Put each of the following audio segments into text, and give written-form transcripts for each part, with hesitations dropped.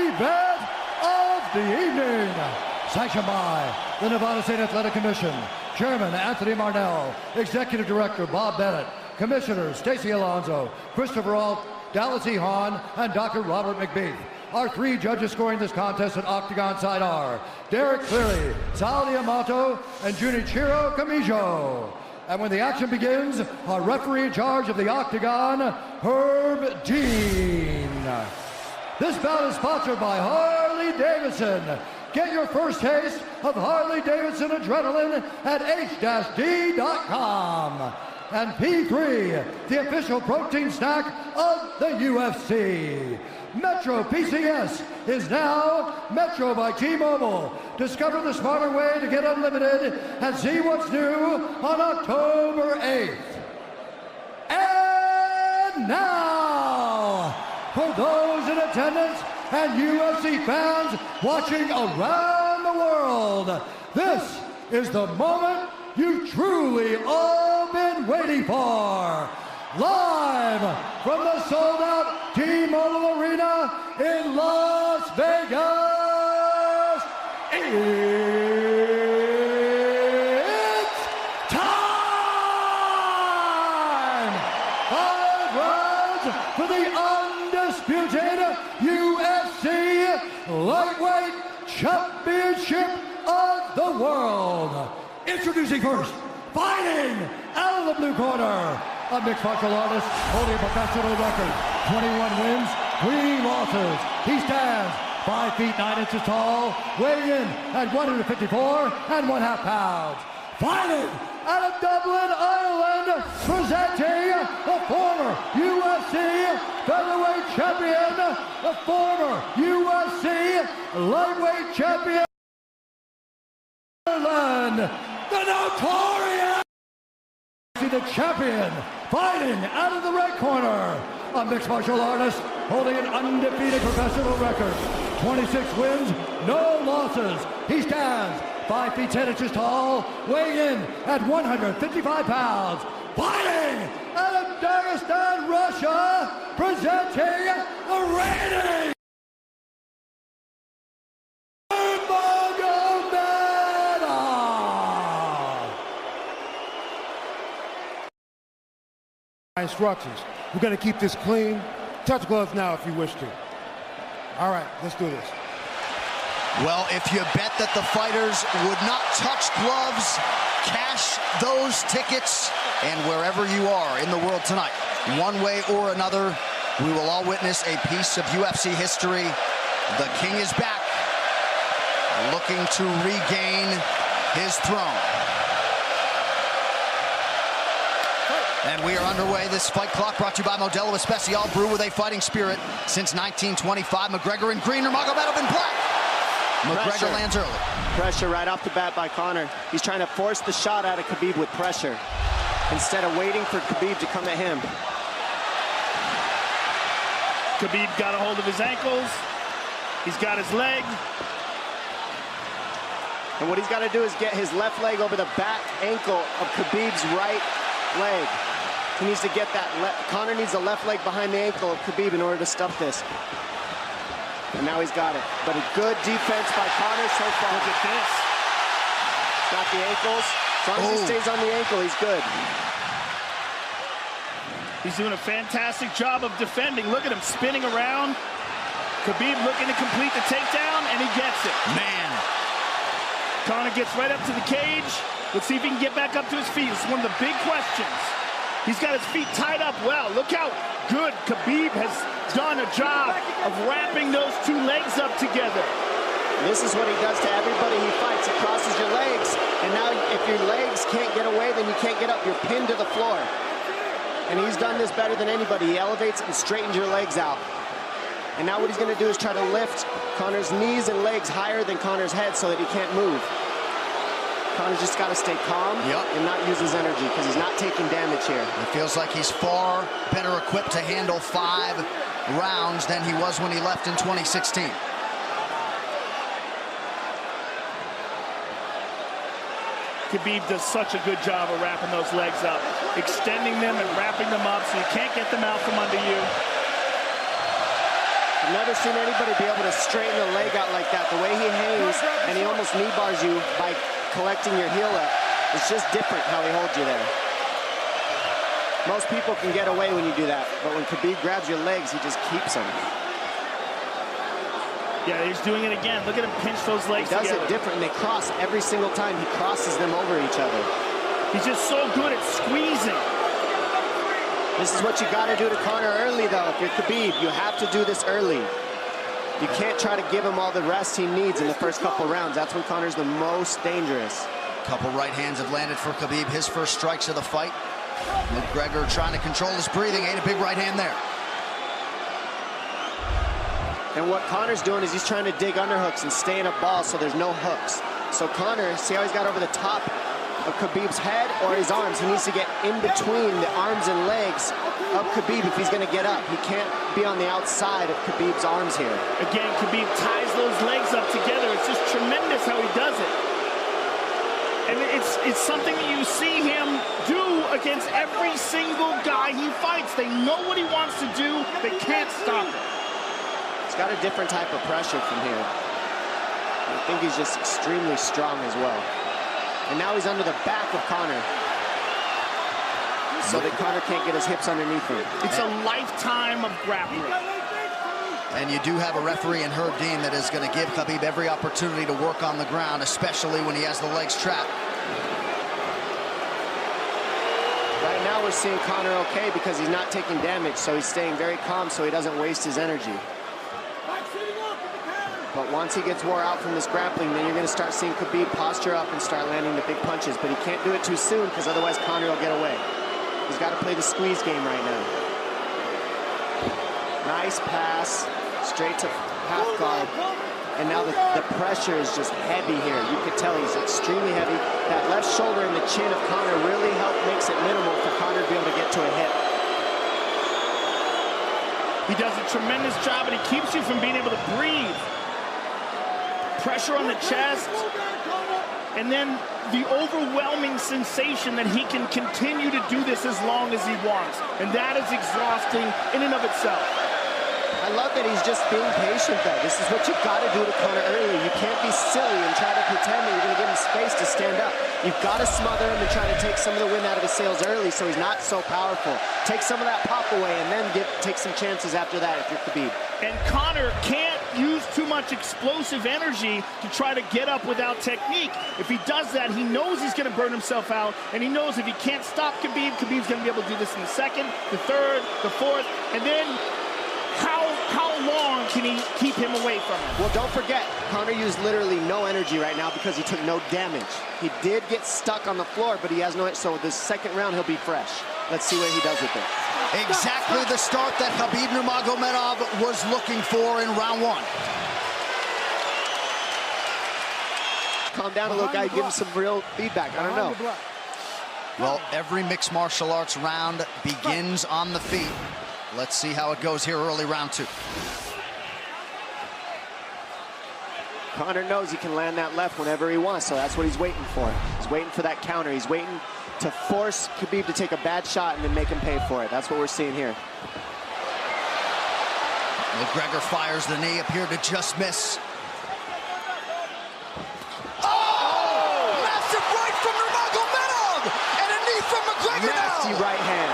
event of the evening. Sanctioned by the Nevada State Athletic Commission, Chairman Anthony Marnell, Executive Director Bob Bennett, Commissioners Stacey Alonso, Christopher Alt, Dallas E. Hahn, and Dr. Robert McBeath. Our three judges scoring this contest at Octagon side are Derek Cleary, Sal Diamato, and Junichiro Kamijo. And when the action begins, our referee in charge of the Octagon, Herb Dean. This bout is sponsored by Harley Davidson. Get your first taste of Harley Davidson adrenaline at h-d.com. And P3, the official protein snack of the UFC. Metro PCS is now Metro by T-Mobile. Discover the smarter way to get unlimited and see what's new on October 8th. And now, for those in attendance and UFC fans watching around the world, this is the moment you've truly all been waiting for. Live from the sold-out T-Mobile Arena in Las Vegas, it's time! 5 rounds for the undisputed UFC Lightweight Championship of the World. Introducing first, fighting out of the blue corner, a mixed martial artist holding a professional record, 21 wins, 3 losses. He stands 5 feet 9 inches tall, weighing in at 154 1/2 pounds. Fighting out of Dublin, Ireland, presenting the former UFC featherweight champion, the former UFC lightweight champion, Ireland, the notorious, the champion, fighting out of the red corner, a mixed martial artist holding an undefeated professional record, 26 wins, no losses. He stands 5 feet 10 inches tall, weighing in at 155 pounds. Fighting out of Dagestan, Russia, presenting the reigning instructions. We're going to keep this clean. Touch gloves now if you wish to. All right, let's do this. Well, if you bet that the fighters would not touch gloves, cash those tickets, and wherever you are in the world tonight, one way or another, we will all witness a piece of UFC history. The King is back, looking to regain his throne. And we are underway. This fight clock brought to you by Modelo Especial, brew with a fighting spirit since 1925. McGregor in green, Nurmagomedov in black. McGregor lands early. Pressure right off the bat by Conor. He's trying to force the shot out of Khabib with pressure instead of waiting for Khabib to come at him. Khabib got a hold of his ankles. He's got his leg. And what he's got to do is get his left leg over the back ankle of Khabib's right leg. He needs to get that. Conor needs the left leg behind the ankle of Khabib in order to stuff this. And now he's got it. But a good defense by Conor so far. Look at this. Got the ankles. As long as he stays on the ankle, he's good. He's doing a fantastic job of defending. Look at him spinning around. Khabib looking to complete the takedown, and he gets it. Man. Conor gets right up to the cage. Let's see if he can get back up to his feet. It's one of the big questions. He's got his feet tied up well. Look how good Khabib has done a job of wrapping those two legs up together. This is what he does to everybody he fights. He crosses your legs, and now if your legs can't get away, then you can't get up. You're pinned to the floor. And he's done this better than anybody. He elevates and straightens your legs out. And now what he's going to do is try to lift Conor's knees and legs higher than Conor's head so that he can't move. Conor's just got to stay calm and not use his energy because he's not taking damage here. It feels like he's far better equipped to handle 5 rounds than he was when he left in 2016. Khabib does such a good job of wrapping those legs up, extending them and wrapping them up so you can't get them out from under you. I've never seen anybody be able to straighten a leg out like that. The way he hangs, and he almost knee bars you by collecting your heel up. It's just different how he holds you there. Most people can get away when you do that, but when Khabib grabs your legs, he just keeps them. Yeah, he's doing it again. Look at him pinch those legs together. He does it different, and they cross every single time. He crosses them over each other. He's just so good at squeezing. This is what you got to do to Conor early, though. If you're Khabib, you have to do this early. You can't try to give him all the rest he needs in the first couple rounds. That's when Conor's the most dangerous. Couple right hands have landed for Khabib. His first strikes of the fight. McGregor trying to control his breathing. Ate a big right hand there. And what Conor's doing is he's trying to dig underhooks and stay in a ball so there's no hooks. So Conor, see how he's got over the top of Khabib's head or his arms? He needs to get in between the arms and legs of Khabib if he's going to get up. He can't be on the outside of Khabib's arms here. Again, Khabib ties those legs up together. It's just tremendous how he does it. And it's something that you see him do against every single guy he fights. They know what he wants to do. They can't stop it. He's got a different type of pressure from here. I think he's just extremely strong as well. And now he's under the back of Conor, so that Conor can't get his hips underneath him. It's a lifetime of grappling. And you do have a referee in Herb Dean that is going to give Khabib every opportunity to work on the ground, especially when he has the legs trapped. Right now we're seeing Conor okay because he's not taking damage, so he's staying very calm so he doesn't waste his energy. But once he gets wore out from this grappling, then you're going to start seeing Khabib posture up and start landing the big punches. But he can't do it too soon because otherwise Conor will get away. He's got to play the squeeze game right now. Nice pass, straight to half guard. And now the pressure is just heavy here. You can tell he's extremely heavy. That left shoulder and the chin of Conor really makes it minimal for Conor to be able to get to a hit. He does a tremendous job, and he keeps you from being able to breathe. Pressure on the chest, and then the overwhelming sensation that he can continue to do this as long as he wants. And that is exhausting in and of itself. I love that he's just being patient, though. This is what you've got to do to Conor early. You can't be silly and try to pretend that you're going to give him space to stand up. You've got to smother him and try to take some of the wind out of his sails early so he's not so powerful. Take some of that pop away and then take some chances after that if you're Khabib. And Conor can't use too much explosive energy to try to get up without technique. If he does that, he knows he's going to burn himself out, and he knows if he can't stop Khabib, Khabib's going to be able to do this in the second, the third, the fourth, and then how long can he keep him away from him? Well, don't forget, Conor used literally no energy right now because he took no damage. He did get stuck on the floor, but he has no, so this second round he'll be fresh. Let's see what he does with it. Exactly the start that Khabib Nurmagomedov was looking for in round one. Calm down a little, guy. Give him some real feedback. I don't know. Well, every mixed martial arts round begins on the feet. Let's see how it goes here early round two. Conor knows he can land that left whenever he wants, so that's what he's waiting for. He's waiting for that counter. He's waiting to force Khabib to take a bad shot and then make him pay for it. That's what we're seeing here. McGregor fires the knee, appeared to just miss. Massive right from Nurmagomedov! And a knee from McGregor now! Nasty right hand.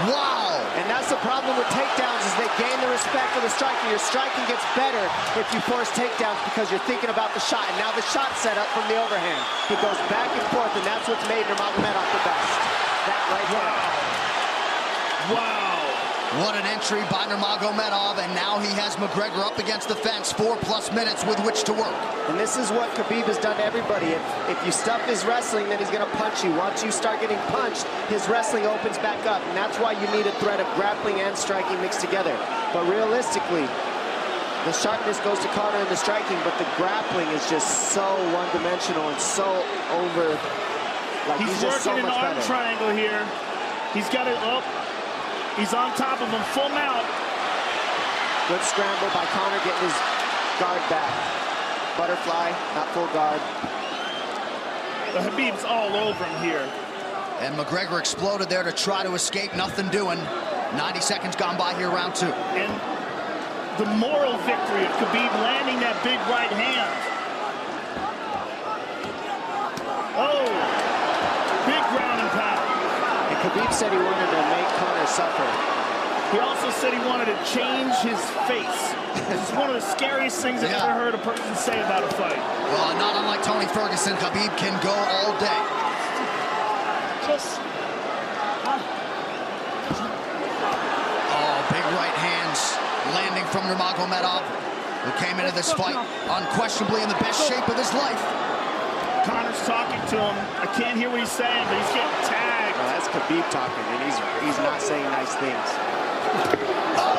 Wow! And that's the problem with takedowns is they gain the respect of the striker. Your striking gets better if you force takedowns because you're thinking about the shot. And now the shot set up from the overhand. He goes back and forth, and that's what's made Nurmagomedov the best. That right hand. Wow. What an entry by Nurmagomedov, and now he has McGregor up against the fence, 4+ minutes with which to work. And this is what Khabib has done to everybody. If you stuff his wrestling, then he's going to punch you. Once you start getting punched, his wrestling opens back up, and that's why you need a threat of grappling and striking mixed together. But realistically, the sharpness goes to Conor in the striking, but the grappling is just so one-dimensional and so over. Like He's just so working much an arm better. triangle here. He's got it up. He's on top of him, full mount. Good scramble by Conor, getting his guard back. Butterfly, not full guard. The Khabib's all over him here. And McGregor exploded there to try to escape, nothing doing. 90 seconds gone by here, round two. And the moral victory of Khabib landing that big right hand. Oh, big ground and pound. And Khabib said he wanted to make Conor suffer. He also said he wanted to change his face. It's one of the scariest things I've ever heard a person say about a fight. Well, not unlike Tony Ferguson, Khabib can go all day. Oh, big right hands landing from Nurmagomedov, who came into this fight unquestionably in the best shape of his life. Conor's talking to him. I can't hear what he's saying, but he's getting tagged. Well, that's Khabib talking, and he's not saying nice things. Oh!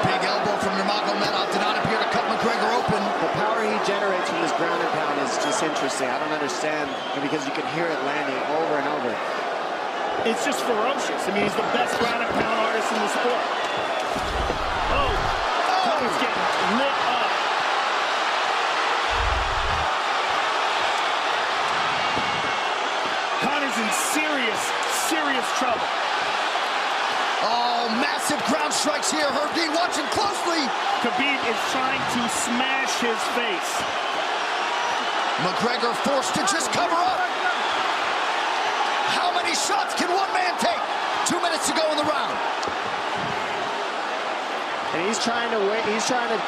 Big elbow from Nurmagomedov did not appear to cut McGregor open. The power he generates from this ground and pound is just interesting. I don't understand, because you can hear it landing over and over. It's just ferocious. I mean, he's the best ground and pound artist in the sport. Oh! Conor's getting lit up. Conor's in serious trouble. Oh, massive ground strikes here. Herb Dean watching closely. Khabib is trying to smash his face. McGregor forced to just cover up. How many shots can one man take? 2 minutes to go in the round. And he's trying to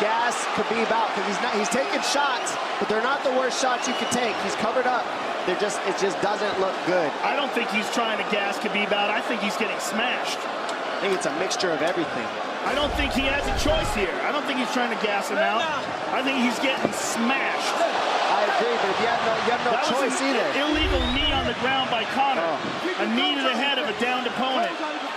gas Khabib out, because he's taking shots, but they're not the worst shots you could take. He's covered up. It just doesn't look good. I don't think he's trying to gas Khabib out. I think he's getting smashed. I think it's a mixture of everything. I don't think he has a choice here. I don't think he's trying to gas him out. I think he's getting smashed. I agree, but you have no choice either. Illegal knee on the ground by Conor. A knee to the head of a downed opponent.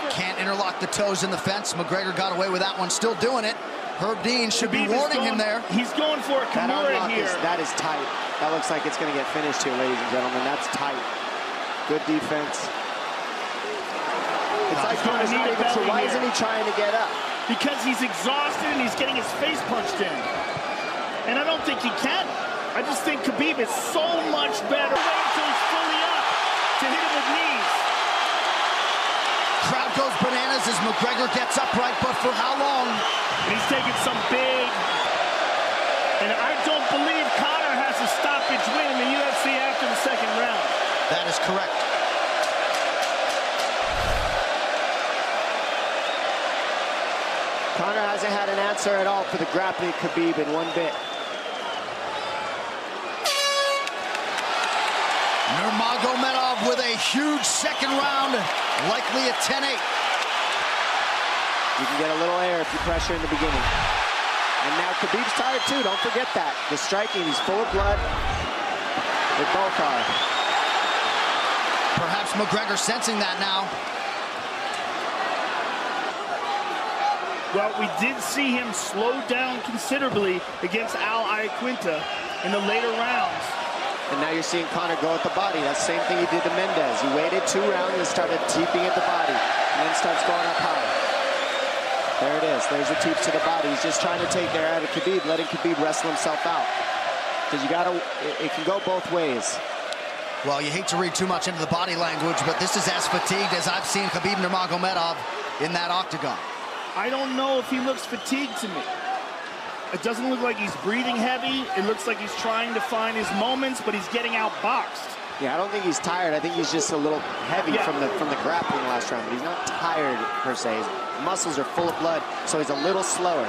Can't interlock the toes in the fence. McGregor got away with that one, still doing it. Herb Dean should be warning him there. He's going for a Kimura here. That is tight. That looks like it's going to get finished here, ladies and gentlemen. That's tight. Good defense. It's like Conor's not even sure. Why isn't he trying to get up? Because he's exhausted and he's getting his face punched in. And I don't think he can. I just think Khabib is so much better. Wait until he's fully up to hit him with knees. Crowd goes bananas as McGregor gets upright, but for how long? And he's taking some big... And I don't believe Conor has a stoppage win in the UFC after the second round. That is correct. Conor hasn't had an answer at all for the grappling Khabib in one bit. Nurmagomedov with a huge second round, likely a 10-8. You can get a little air if you pressure in the beginning. And now Khabib's tired too, don't forget that. The striking, he's full of blood. They both are. Perhaps McGregor sensing that now. Well, we did see him slow down considerably against Al Iaquinta in the later rounds. And now you're seeing Conor go at the body. That's the same thing he did to Mendez. He waited 2 rounds and started teeping at the body, and then starts going up high. There it is. There's the teeps to the body. He's just trying to take their out of Khabib, letting Khabib wrestle himself out. Because you gotta, it can go both ways. Well, you hate to read too much into the body language, but this is as fatigued as I've seen Khabib Nurmagomedov in that octagon. I don't know if he looks fatigued to me. It doesn't look like he's breathing heavy. It looks like he's trying to find his moments, but he's getting outboxed. Yeah, I don't think he's tired. I think he's just a little heavy from the grappling last round, but he's not tired per se. His muscles are full of blood, so he's a little slower.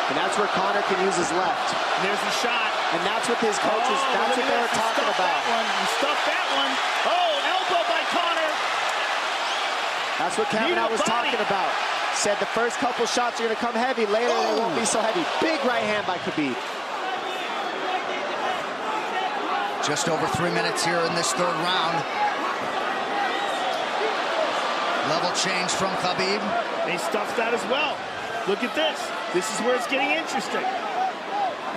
And that's where Conor can use his left. And there's the shot. And that's what his coaches, that's what they were talking about. He stuffed that one. Oh, elbow by Conor. That's what Kavanaugh was talking about. Said the first couple shots are going to come heavy. Later, they won't be so heavy. Big right hand by Khabib. Just over 3 minutes here in this third round. Level change from Khabib. He stuffs that as well. Look at this. This is where it's getting interesting.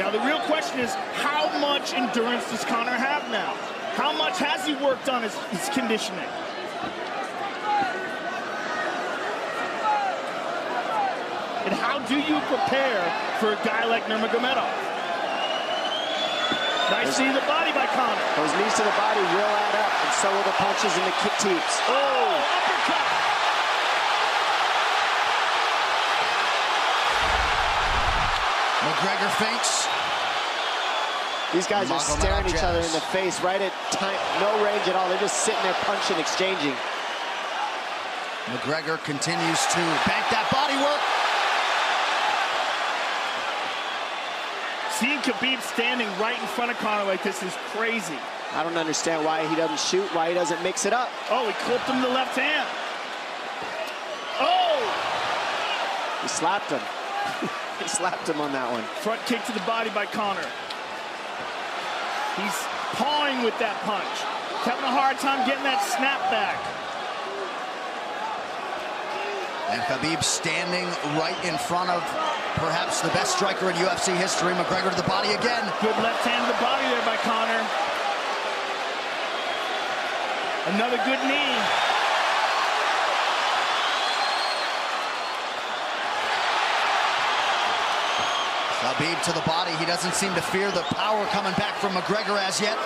Now, the real question is, how much endurance does Conor have now? How much has he worked on his conditioning? And how do you prepare for a guy like Nurmagomedov? Nice knee to the body by Conor. Those knees to the body will add up, and so will the punches and the kick teeps. Oh, uppercut. McGregor feints. These guys are staring each other in the face right at time, no range at all. They're just sitting there punching, exchanging. McGregor continues to bank that body work. Seeing Khabib standing right in front of Conor like this is crazy. I don't understand why he doesn't shoot, why he doesn't mix it up. Oh, he clipped him to the left hand. Oh! He slapped him. He slapped him on that one. Front kick to the body by Conor. He's pawing with that punch. He's having a hard time getting that snap back. And Khabib standing right in front of perhaps the best striker in UFC history. McGregor to the body again. Good left hand to the body there by Conor. Another good knee. Khabib to the body. He doesn't seem to fear the power coming back from McGregor as yet.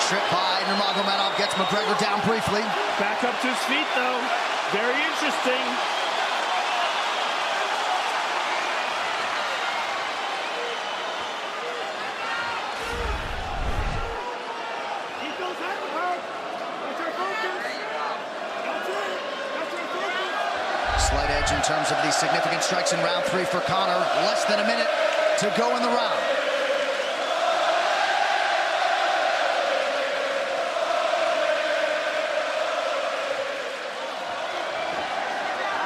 Trip by Nurmagomedov gets McGregor down briefly. Back up to his feet, though. Very interesting. Slight edge in terms of these significant strikes in round 3 for Conor. Less than a minute to go in the round.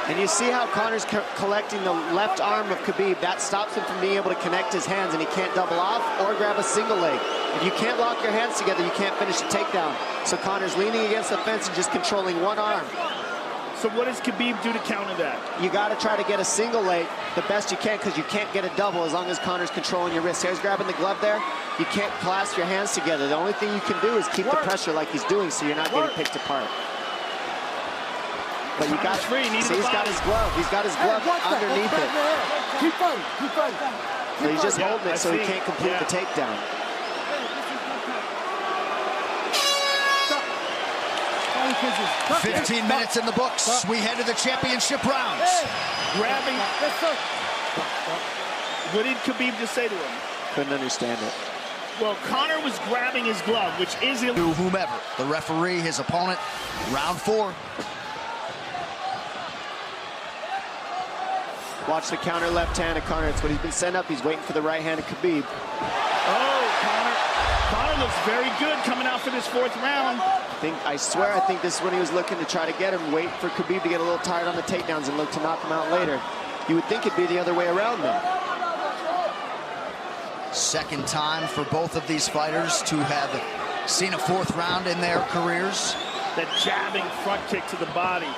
And you see how Conor's collecting the left arm of Khabib. That stops him from being able to connect his hands, and he can't double off or grab a single leg. If you can't lock your hands together, you can't finish the takedown. So Conor's leaning against the fence and just controlling one arm. So what does Khabib do to counter that? You got to try to get a single leg the best you can, because you can't get a double as long as Conor's controlling your wrist. Here's grabbing the glove there. You can't clasp your hands together. The only thing you can do is keep the pressure like he's doing, so you're not getting picked apart. But you got free. See, he's got his glove. He's got his glove underneath it. Keep fighting. Keep fighting. So he's just holding it so he can't complete the takedown. Hey. 15 minutes in the books. We head to the championship rounds. Grabbing. What did Khabib just say to him? Couldn't understand it. Well, Conor was grabbing his glove, which is illegal. To whomever, the referee, his opponent, round 4. Watch the counter left hand of Conor. It's what he's been set up. He's waiting for the right hand of Khabib. Oh, Conor looks very good coming out for this 4th round. I swear, I think this is when he was looking to try to get him, wait for Khabib to get a little tired on the takedowns and look to knock him out later. You would think it'd be the other way around though. Second time for both of these fighters to have seen a 4th round in their careers. That jabbing front kick to the body.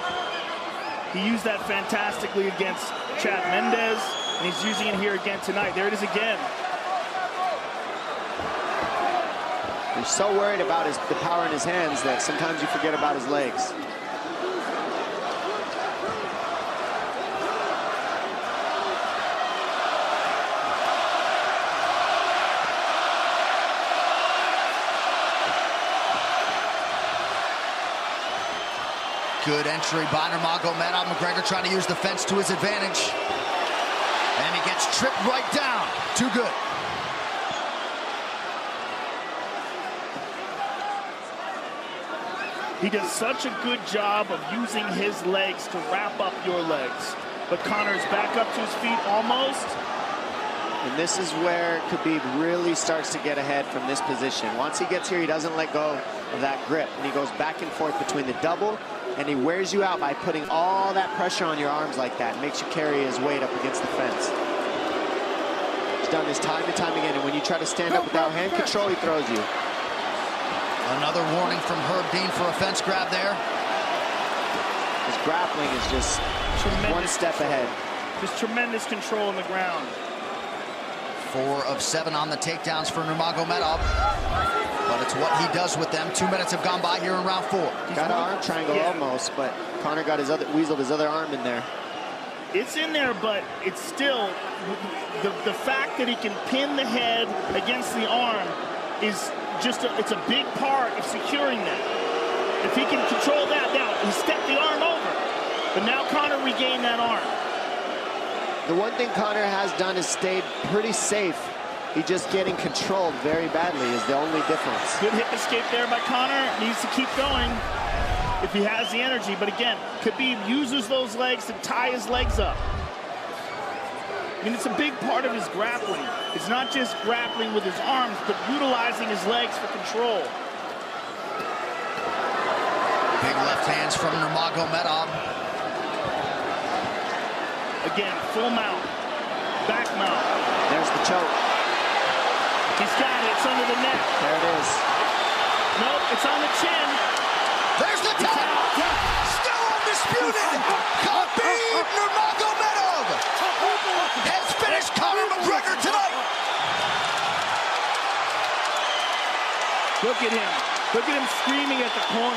He used that fantastically against Chad Mendes, and he's using it here again tonight. There it is again. He's so worried about the power in his hands that sometimes you forget about his legs. Good entry by Nurmagomedov. McGregor trying to use the fence to his advantage. And he gets tripped right down. Too good. He does such a good job of using his legs to wrap up your legs. But Conor's back up to his feet almost. And this is where Khabib really starts to get ahead from this position. Once he gets here, he doesn't let go of that grip. And he goes back and forth between the double, and he wears you out by putting all that pressure on your arms like that. Makes you carry his weight up against the fence. He's done this time and time again. And when you try to stand up without hand control, he throws you. Another warning from Herb Dean for a fence grab there. His grappling is just one step ahead. Just tremendous control on the ground. 4 of 7 on the takedowns for Nurmagomedov. But it's what he does with them. 2 minutes have gone by here in round 4. Got an arm triangle almost, but Conor got weaseled his other arm in there. It's in there, but it's still the fact that he can pin the head against the arm is just it's a big part of securing that. If he can control that, now he stepped the arm over. But now Conor regained that arm. The one thing Conor has done is stayed pretty safe. He's just getting controlled very badly is the only difference. Good hip escape there by Conor. Needs to keep going if he has the energy. But again, Khabib uses those legs to tie his legs up. I mean, it's a big part of his grappling. It's not just grappling with his arms, but utilizing his legs for control. Big left hands from Nurmagomedov. Again, full mount, back mount. There's the choke. He's got it, it's under the neck. There it is. Nope, it's on the chin. There's the tap. Still undisputed. Khabib Nurmagomedov has finished Conor McGregor tonight. Look at him. Look at him screaming at the corner.